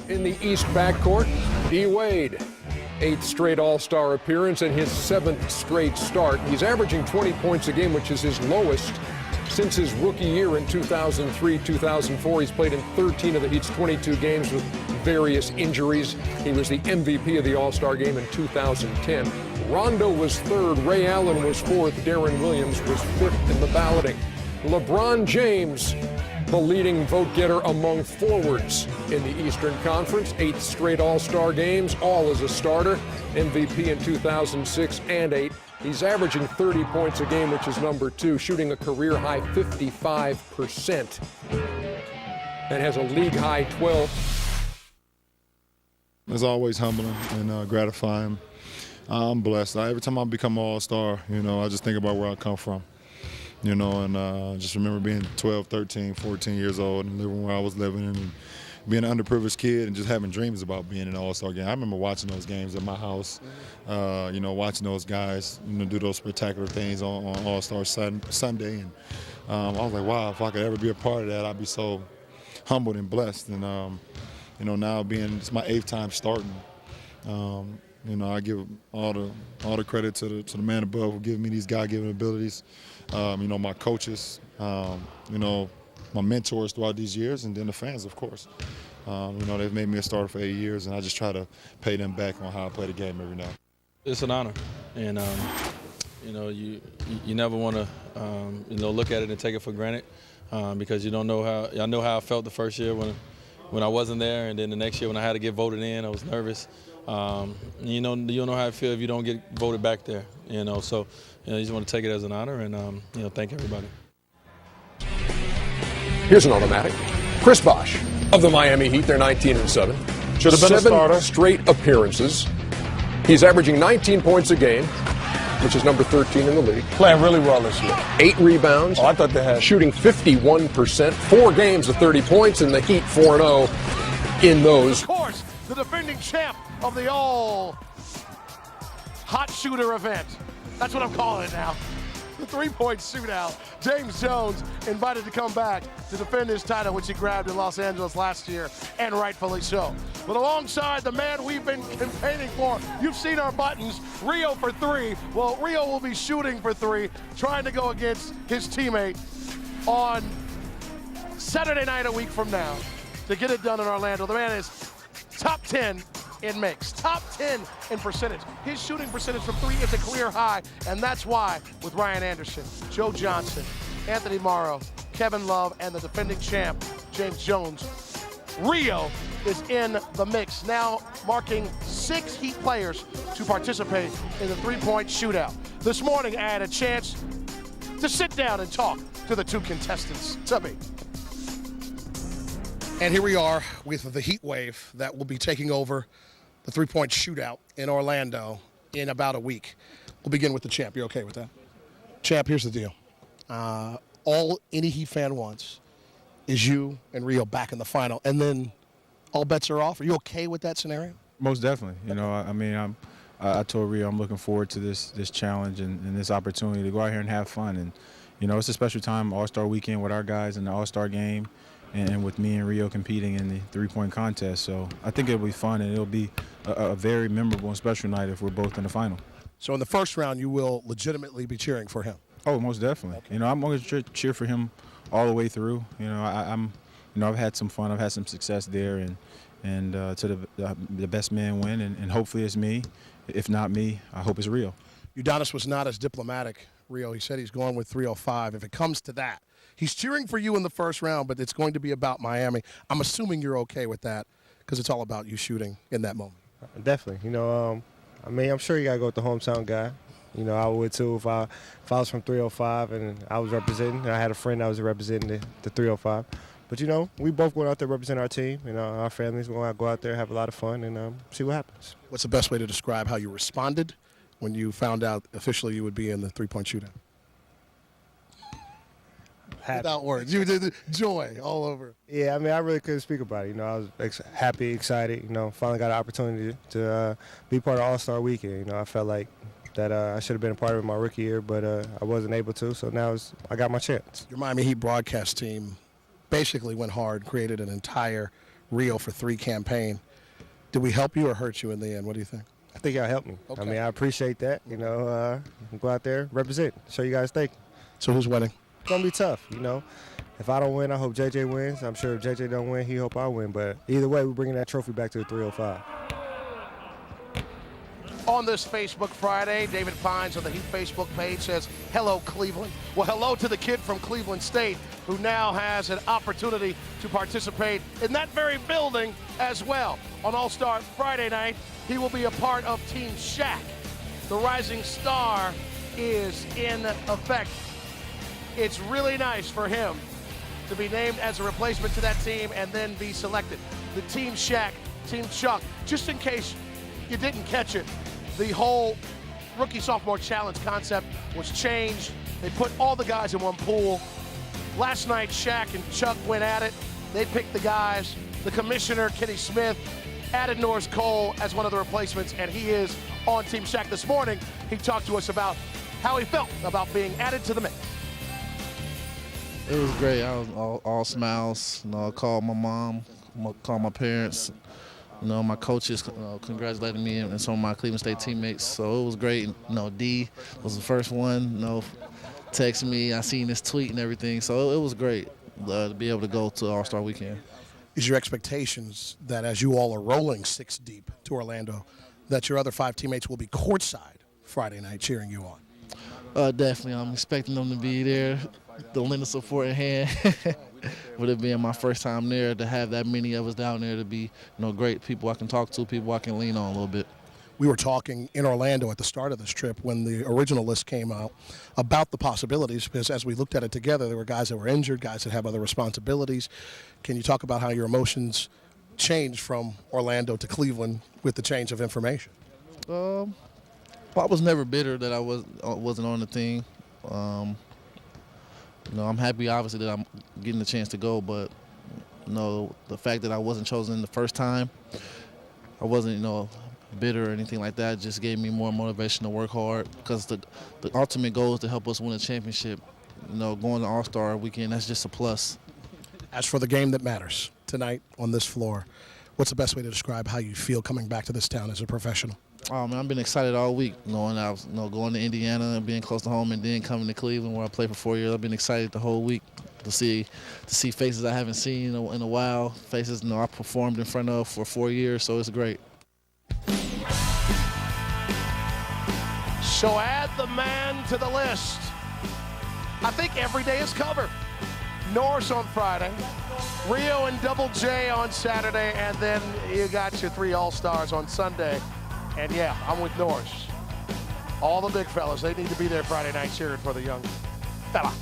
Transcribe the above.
In the East backcourt, D-Wade. 8th straight All-Star appearance and his 7th straight start. He's averaging 20 points a game, which is his lowest since his rookie year in 2003-2004. He's played in 13 of the Heat's 22 games with various injuries. He was the MVP of the All-Star game in 2010. Rondo was 3rd, Ray Allen was 4th, Deron Williams was 5th in the balloting. LeBron James, the leading vote-getter among forwards in the Eastern Conference. 8th straight All-Star games, all as a starter. MVP in 2006 and 8. He's averaging 30 points a game, which is number 2, shooting a career-high 55%. And has a league-high 12. It's always humbling and gratifying. I'm blessed. Every time I become an All-Star, I just think about where I come from. And just remember being 12, 13, 14 years old and living where I was living and being an underprivileged kid and just having dreams about being in an All-Star game. I remember watching those games at my house, watching those guys do those spectacular things on All-Star Sunday. And I was like, wow, if I could ever be a part of that, I'd be so humbled and blessed. And, now it's my 8th time starting. I give all the credit to the man above who gave me these God-given abilities. My coaches, my mentors throughout these years, and then the fans, of course. They've made me a starter for 8 years, and I just try to pay them back on how I play the game every night. It's an honor, and you never want to look at it and take it for granted because you don't know how. I know how I felt the first year when I wasn't there, and then the next year when I had to get voted in, I was nervous. You don't know how I feel if you don't get voted back there. So you just want to take it as an honor and thank everybody. Here's an automatic. Chris Bosh of the Miami Heat. They're 19-7. Should have been a starter. 7 straight appearances. He's averaging 19 points a game, which is number 13 in the league. Playing really well this year. 8 rebounds. Oh, I thought they had. Shooting 51%. 4 games of 30 points, and the Heat 4-0 in those. Of course, the defending champ of the all hot shooter event. That's what I'm calling it now. The 3-point shootout. James Jones invited to come back to defend his title, which he grabbed in Los Angeles last year, and rightfully so. But alongside the man we've been campaigning for, you've seen our buttons, Rio for 3. Well, Rio will be shooting for 3, trying to go against his teammate on Saturday night a week from now to get it done in Orlando. The man is top 10 in makes, top 10 in percentage. His shooting percentage from 3 is a career high, and that's why with Ryan Anderson, Joe Johnson, Anthony Morrow, Kevin Love, and the defending champ, James Jones, Rio is in the mix, now marking 6 Heat players to participate in the 3-point shootout. This morning, I had a chance to sit down and talk to the 2 contestants. Tubby. And here we are with the heat wave that will be taking over the 3-point shootout in Orlando in about a week. We'll begin with the champ. You okay with that? Champ, here's the deal. All any Heat fan wants is you and Rio back in the final, and then all bets are off. Are you okay with that scenario? Most definitely. I told Rio I'm looking forward to this challenge and this opportunity to go out here and have fun. And, it's a special time, All-Star weekend with our guys in the All-Star game. And with me and Rio competing in the 3-point contest. So I think it'll be fun, and it'll be a very memorable and special night if we're both in the final. So in the first round, you will legitimately be cheering for him? Oh, most definitely. Okay. I'm going to cheer for him all the way through. I've had some fun. I've had some success there, and to the best man win, and hopefully it's me. If not me, I hope it's Rio. Udonis was not as diplomatic, Rio. He said he's going with 305. If it comes to that, he's cheering for you in the first round, but it's going to be about Miami. I'm assuming you're okay with that because it's all about you shooting in that moment. Definitely. I'm sure you got to go with the hometown guy. I would too if I was from 305 and I was representing. I had a friend that was representing the 305. But, we both going out there represent our team. Our families going to go out there, have a lot of fun, and see what happens. What's the best way to describe how you responded when you found out officially you would be in the 3-point shootout? Happy. Without words. You did joy all over. Yeah, I really couldn't speak about it. I was happy, excited. Finally got an opportunity to be part of All-Star Weekend. I felt like that I should have been a part of it my rookie year, but I wasn't able to. So now I got my chance. Your Miami Heat broadcast team basically went hard, created an entire Rio for 3 campaign. Did we help you or hurt you in the end? What do you think? I think y'all helped me. Okay. I mean, I appreciate that. You know, go out there, represent, show you guys thank you. So who's winning? It's gonna be tough, you know. If I don't win, I hope JJ wins. I'm sure if JJ don't win, he hope I win. But either way, we're bringing that trophy back to the 305. On this Facebook Friday, David Pines on the Heat Facebook page says, hello, Cleveland. Well, hello to the kid from Cleveland State who now has an opportunity to participate in that very building as well. On All-Star Friday night, he will be a part of Team Shaq. The rising star is in effect. It's really nice for him to be named as a replacement to that team and then be selected. The Team Shaq, Team Chuck, just in case you didn't catch it, the whole rookie-sophomore challenge concept was changed. They put all the guys in one pool. Last night, Shaq and Chuck went at it. They picked the guys. The commissioner, Kenny Smith, added Norris Cole as one of the replacements, and he is on Team Shaq this morning. He talked to us about how he felt about being added to the mix. It was great. I was all smiles. You know, I called my mom, called my parents. You know, my coaches congratulated me and some of my Cleveland State teammates. So it was great. You know, D was the first one. You know, texted me. I seen this tweet and everything. So it was great to be able to go to All-Star Weekend. Is your expectations that as you all are rolling 6 deep to Orlando, that your other 5 teammates will be courtside Friday night cheering you on? Definitely. I'm expecting them to be there, to lend a supporting hand. With it being my first time there, to have that many of us down there, to be, you know, great people I can talk to, people I can lean on a little bit. We were talking in Orlando at the start of this trip when the original list came out about the possibilities, because as we looked at it together, there were guys that were injured, guys that have other responsibilities. Can you talk about how your emotions changed from Orlando to Cleveland with the change of information? Well, I was never bitter that I wasn't on the team. You know, I'm happy, obviously, that I'm getting the chance to go, but, you know, the fact that I wasn't chosen the first time, I wasn't, you know, bitter or anything like that. It just gave me more motivation to work hard, because the ultimate goal is to help us win a championship. You know, going to All-Star Weekend, that's just a plus. As for the game that matters tonight on this floor, what's the best way to describe how you feel coming back to this town as a professional? Oh man, I've been excited all week. Going to Indiana and being close to home, and then coming to Cleveland where I played for 4 years. I've been excited the whole week to see faces I haven't seen in a while. Faces I performed in front of for 4 years, so it's great. So add the man to the list. I think every day is covered. Norris on Friday, Rio and Double J on Saturday, and then you got your 3 All-Stars on Sunday. And yeah, I'm with Norris. All the big fellas, they need to be there Friday night cheering for the young fella.